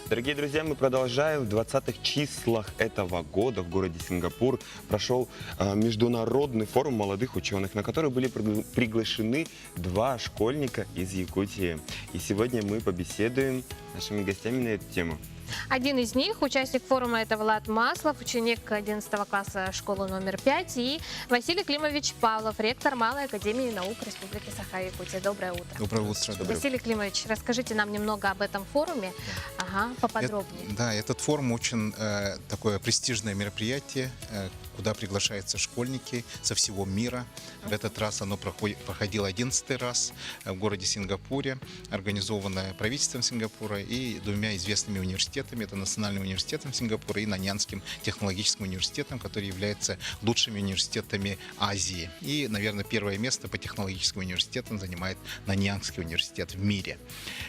Дорогие друзья, мы продолжаем. В 20-х числах этого года в городе Сингапур прошел международный форум молодых ученых, на который были приглашены два школьника из Якутии. И сегодня мы побеседуем с нашими гостями на эту тему. Один из них, участник форума, это Влад Маслов, ученик 11 класса школы номер 5, и Василий Климович Павлов, ректор Малой академии наук Республики Саха-Якутия. Доброе утро. Доброе утро. Василий Климович, расскажите нам немного об этом форуме, поподробнее. Этот форум очень такое престижное мероприятие, куда приглашаются школьники со всего мира. В этот раз оно проходило 11-й раз в городе Сингапуре, организованное правительством Сингапура и двумя известными университетами. Это Национальным университетом Сингапура и Наньянским технологическим университетом, которые являются лучшими университетами Азии. И, наверное, первое место по технологическим университетам занимает Наньянский университет в мире.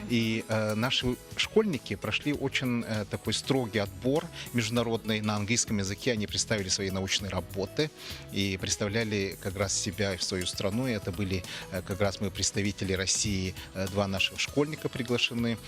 И наши школьники прошли очень такой строгий отбор международный. На английском языке они представили свои научные работы и представляли как раз себя и свою страну. И это были как раз мы, представители России, два наших школьника приглашены,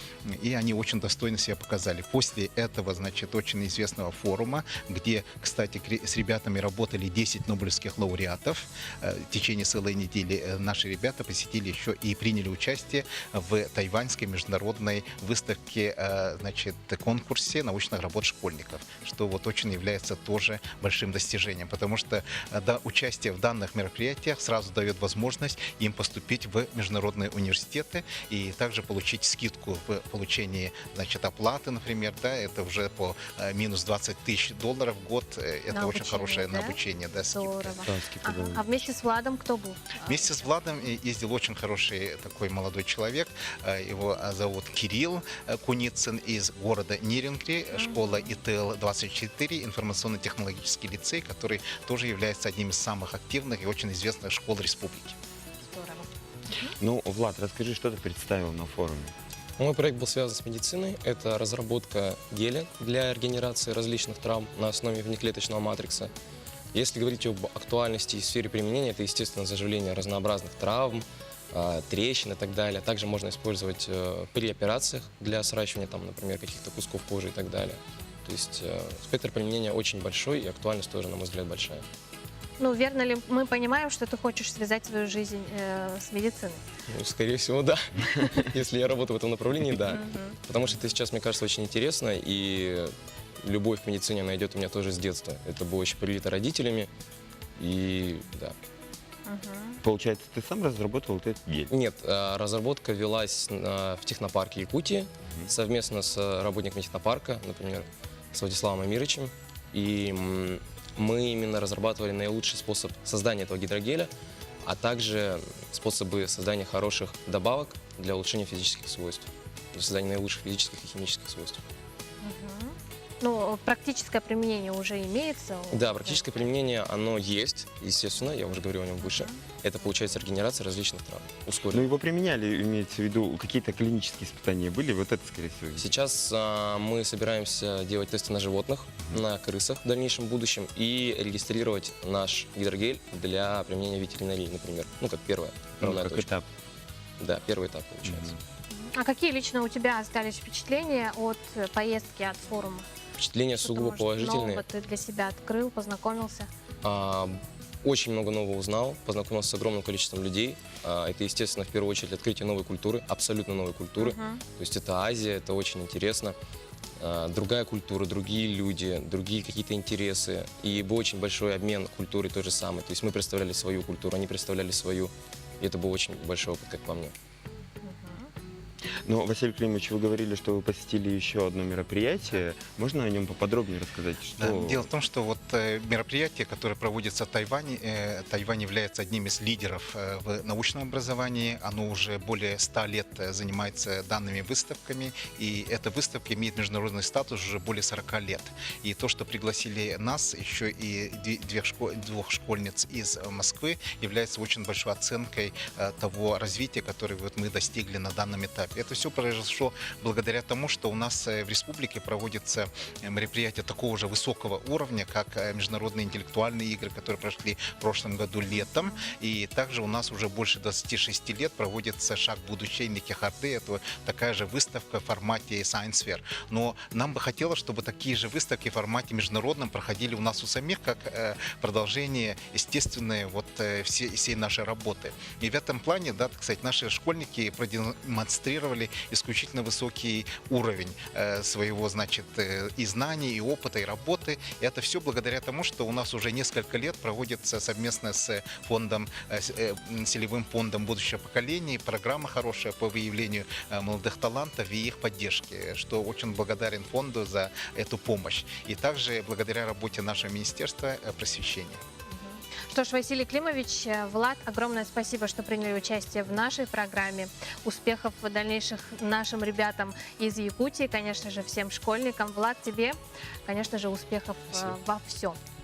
и они очень достойно себя показали. После этого, значит, очень известного форума, где, кстати, с ребятами работали 10 нобелевских лауреатов, в течение целой недели наши ребята посетили еще и приняли участие в тайваньской международной выставке, значит, конкурсе научных работ школьников, что вот очень является тоже большим достижением, потому что участие в данных мероприятиях сразу дает возможность им поступить в международные университеты и также получить скидку в получении, значит, оплаты, например, да, это уже по минус $20 тысяч в год, это на очень обучение, хорошее да? на обучение, да, скидка. А вместе с Владом кто был? Вместе с Владом ездил очень хороший такой молодой человек, его зовут Кирилл Куницын из города Нирингри, школа ИТЛ-24, информационно-технологический лицей, который тоже является одним из самых активных и очень известных школ республики. Здорово. Ну, Влад, расскажи, что ты представил на форуме? Мой проект был связан с медициной. Это разработка геля для регенерации различных травм на основе внеклеточного матрикса. Если говорить об актуальности и сфере применения, это, естественно, заживление разнообразных травм, трещин и так далее. Также можно использовать при операциях для сращивания, там, например, каких-то кусков кожи и так далее. То есть спектр применения очень большой, и актуальность тоже, на мой взгляд, большая. Ну, верно ли мы понимаем, что ты хочешь связать свою жизнь с медициной? Ну, скорее всего, да. Если я работаю в этом направлении, да. Потому что это сейчас, мне кажется, очень интересно, и любовь к медицине найдет у меня тоже с детства. Это было еще привито родителями, и да. Получается, ты сам разработал вот этот гель? Нет, разработка велась в технопарке Якутии совместно с работниками технопарка, например, с Владиславом Амирычем. И мы именно разрабатывали наилучший способ создания этого гидрогеля, а также способы создания хороших добавок для улучшения физических свойств, для создания наилучших физических и химических свойств. Ну, практическое применение уже имеется? Да, практическое применение, оно есть, естественно, я уже говорил о нем выше. Это, получается, регенерация различных травм. Ну, Ускоренно. его применяли, имеется в виду, какие-то клинические испытания были, вот это, скорее всего. Сейчас мы собираемся делать тесты на животных, на крысах в дальнейшем будущем и регистрировать наш гидрогель для применения в ветеринарии, например. Ну, как первая Как точка. этап. Да, первый этап получается. А какие лично у тебя остались впечатления от поездки, от форума? Впечатления Что-то, сугубо может, положительные. нового ты для себя открыл, познакомился? Очень много нового узнал, познакомился с огромным количеством людей. Это, естественно, в первую очередь открытие новой культуры, абсолютно новой культуры. То есть это Азия, это очень интересно. Другая культура, другие люди, другие какие-то интересы. И был очень большой обмен культурой той же самой. То есть мы представляли свою культуру, они представляли свою. И это был очень большой опыт, как по мне. Но, Василий Климович, вы говорили, что вы посетили еще одно мероприятие. Можно о нем поподробнее рассказать? Что... Дело в том, что вот мероприятие, которое проводится в Тайване, Тайвань является одним из лидеров в научном образовании. Оно уже более 100 лет занимается данными выставками, и эта выставка имеет международный статус уже более 40 лет. И то, что пригласили нас, еще и двух школьниц из Москвы, является очень большой оценкой того развития, которое вот мы достигли на данном этапе. Это это все произошло благодаря тому, что у нас в республике проводятся мероприятия такого же высокого уровня, как международные интеллектуальные игры, которые прошли в прошлом году летом. И также у нас уже больше 26 лет проводится «Шаг в будущее» Ники Харды. Это такая же выставка в формате Science Fair. Но нам бы хотелось, чтобы такие же выставки в формате международном проходили у нас у самих, как продолжение естественное всей нашей работы. И в этом плане, да, так сказать, наши школьники продемонстрировали исключительно высокий уровень своего, значит, и знаний, и опыта, и работы. И это все благодаря тому, что у нас уже несколько лет проводится совместно с фондом, целевым фондом будущего поколения программа хорошая по выявлению молодых талантов и их поддержке, что очень благодарен фонду за эту помощь. И также благодаря работе нашего Министерства просвещения. Что ж, Василий Климович, Влад, огромное спасибо, что приняли участие в нашей программе. Успехов дальнейших нашим ребятам из Якутии, конечно же, всем школьникам. Влад, тебе, конечно же, успехов во всем.